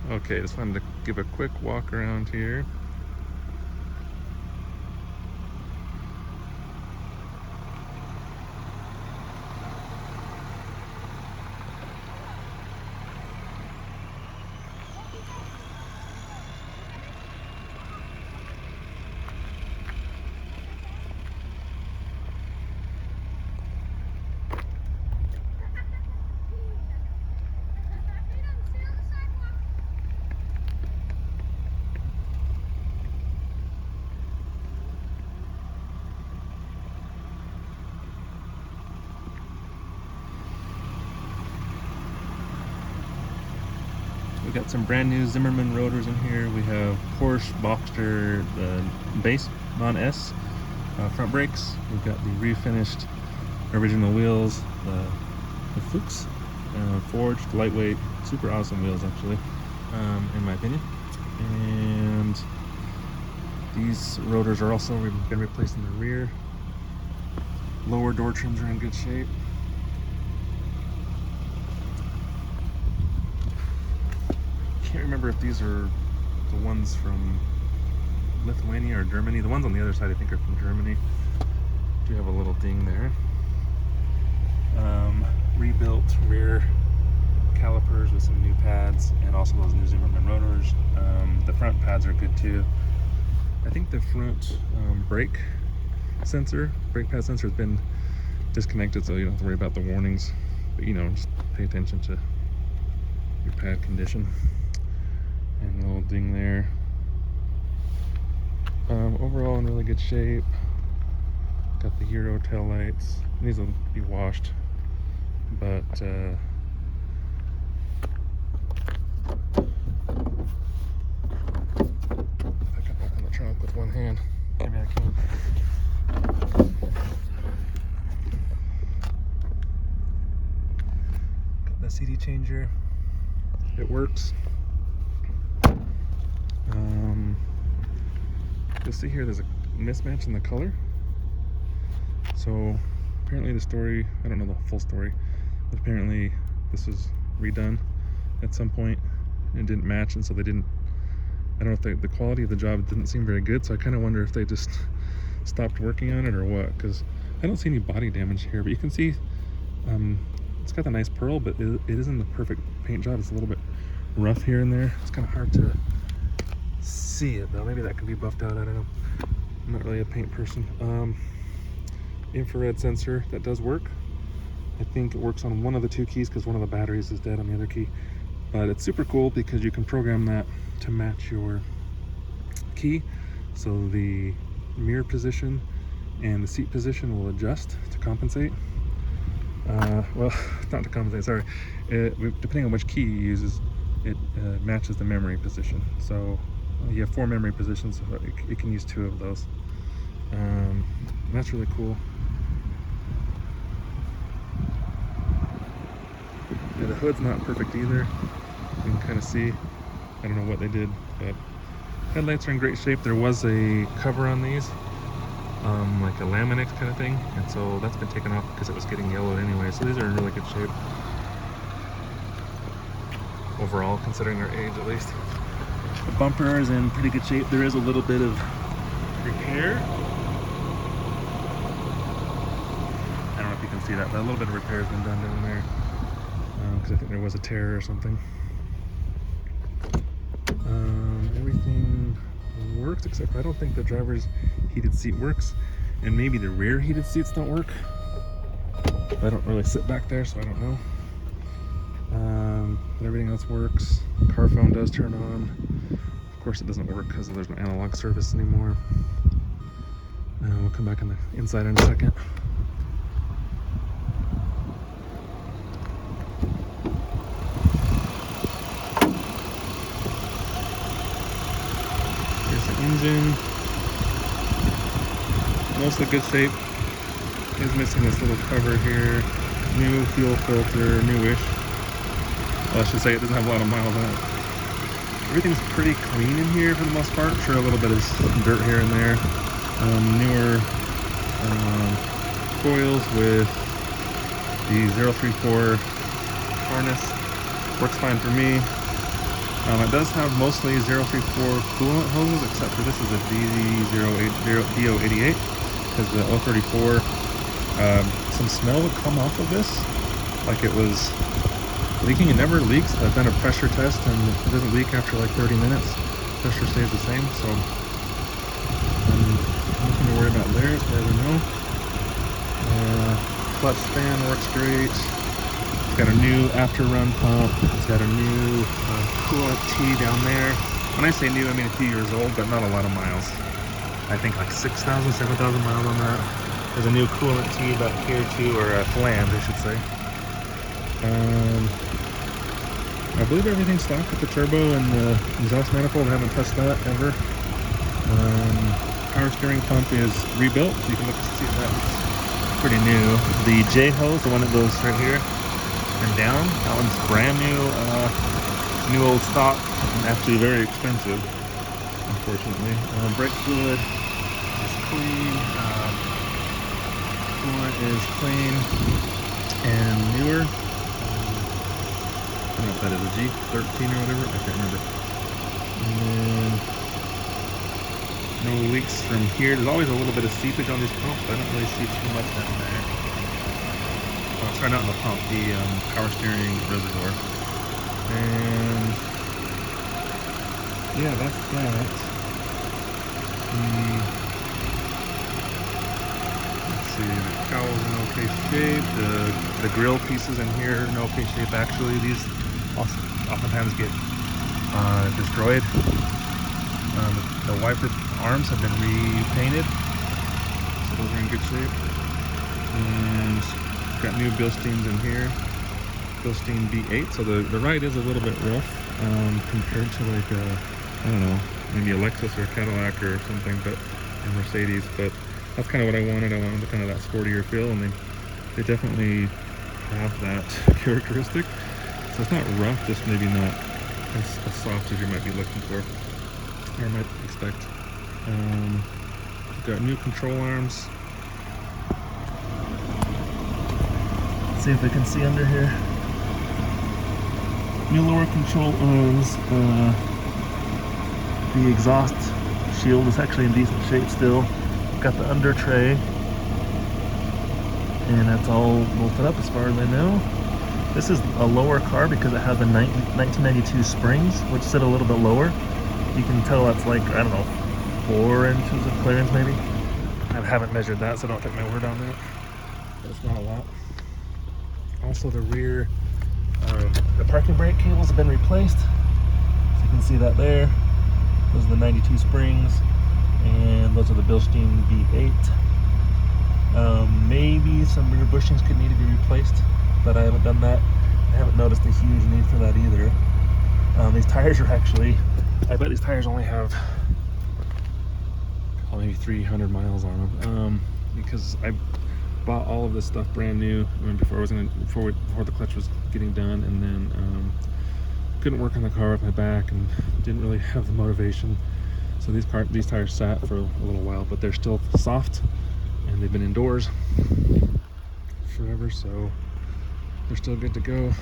Okay, just wanted to give a quick walk around here. We got some brand new Zimmerman rotors in here. We have Porsche Boxster base non-S front brakes. We've got the refinished original wheels, the Fuchs forged, lightweight, super awesome wheels actually, in my opinion. And these rotors are also been replaced in the rear. Lower door trims are in good shape. Can't remember if these are the ones from Lithuania or Germany. The ones on the other side I think are from Germany. Do have a little ding there. Rebuilt rear calipers with some new pads and also those new Zimmerman rotors. The front pads are good too. I think the front brake pad sensor has been disconnected, so you don't have to worry about the warnings. But you know, just pay attention to your pad condition. And a little ding there. Overall in really good shape. Got the Euro tail lights. These will be washed, but back up, open the trunk with one hand. Maybe I can. Got the CD changer. It works. You'll see here there's a mismatch in the color. So apparently the story, I don't know the full story, but apparently this was redone at some point and it didn't match, and so they didn't, I don't know if the quality of the job didn't seem very good, so I kind of wonder if they just stopped working on it or what, because I don't see any body damage here, but you can see it's got the nice pearl, but it isn't the perfect paint job. It's a little bit rough here and there. It's kind of hard to see it though. Maybe that could be buffed out, I don't know. I'm not really a paint person. Infrared sensor, that does work. I think it works on one of the two keys because one of the batteries is dead on the other key. But it's super cool because you can program that to match your key. So the mirror position and the seat position will adjust to compensate. Well, not to compensate, sorry. Depending on which key you use, it matches the memory position. So you have 4 memory positions, so it can use 2 of those. That's really cool. Yeah, the hood's not perfect either. You can kind of see, I don't know what they did, but headlights are in great shape. There was a cover on these, like a laminate kind of thing, and so that's been taken off because it was getting yellowed anyway. So these are in really good shape overall, considering their age at least. The bumper is in pretty good shape. There is a little bit of repair. I don't know if you can see that, but a little bit of repair has been done down there, because I think there was a tear or something. Everything works except for I don't think the driver's heated seat works, and maybe the rear heated seats don't work. I don't really sit back there, so I don't know. But everything else works. Car phone does turn on. Of course it doesn't work because there's no analog service anymore. We'll come back on the inside in a second. Here's the engine. Mostly good shape. Is missing this little cover here. New fuel filter, newish. Well, I should say it doesn't have a lot of miles on it. Everything's pretty clean in here for the most part. I'm sure a little bit of dirt here and there. Newer coils with the 034 harness. Works fine for me. It does have mostly 034 coolant hoses, except for this is a D088, because the 034, some smell would come off of this, like it was leaking. It never leaks. I've done a pressure test and it doesn't leak after like 30 minutes. Pressure stays the same, so nothing to worry about there as far as I know. Clutch span works great. It's got a new after run pump. It's got a new coolant tee down there. When I say new, I mean a few years old, but not a lot of miles. I think like 6,000, 7,000 miles on that. There's a new coolant tee back here too, or a flange, I should say. I believe everything's stock with the turbo and the exhaust manifold. I haven't touched that ever. Power steering pump is rebuilt, so you can look and see that's pretty new. The J hose, the one that goes right here and down, that one's brand new, new old stock, and actually very expensive, unfortunately. Brake fluid is clean. Coolant is clean and newer. I don't know if that is a G13 or whatever, I can't remember. And then no leaks from here. There's always a little bit of seepage on these pumps, but I don't really see too much down there. Oh, sorry, not in the pump, the power steering reservoir. And yeah, that's that. Let's see, the cowl's in okay shape. The grill pieces in here are in okay shape. Actually, these oftentimes get destroyed. The wiper arms have been repainted, so those are in good shape. And got new Bilsteins in here, Bilstein V8. So the ride is a little bit rough compared to like I don't know, maybe a Lexus or a Cadillac or something, but a Mercedes. But that's kind of what I wanted. I wanted kind of that sportier feel, and they definitely have that characteristic. So it's not rough, just maybe not as soft as you might be looking for, or might expect. Got new control arms. Let's see if we can see under here. New lower control arms. The exhaust shield is actually in decent shape still. Got the under tray, and that's all bolted up as far as I know. This is a lower car because it has the 1992 springs, which sit a little bit lower. You can tell that's like, I don't know, 4 inches of clearance maybe. I haven't measured that, so don't take my word on that, but it's not a lot. Also the rear, the parking brake cables have been replaced, so you can see that there. Those are the 92 springs, and those are the Bilstein V8. Maybe some rear bushings could need to be replaced, but I haven't done that. I haven't noticed a huge need for that either. These tires are actually, I bet these tires only have maybe 300 miles on them, because I bought all of this stuff brand new before the clutch was getting done, and then couldn't work on the car with my back and didn't really have the motivation. So these tires sat for a little while, but they're still soft and they've been indoors forever, so they're still good to go.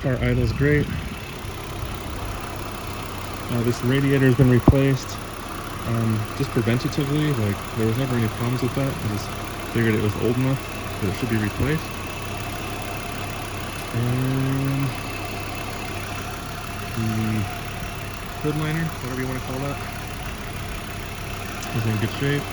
Car idle's great. This radiator has been replaced, just preventatively. Like, there was never any problems with that. I just figured it was old enough that it should be replaced. And the hood liner, whatever you want to call that, is in good shape.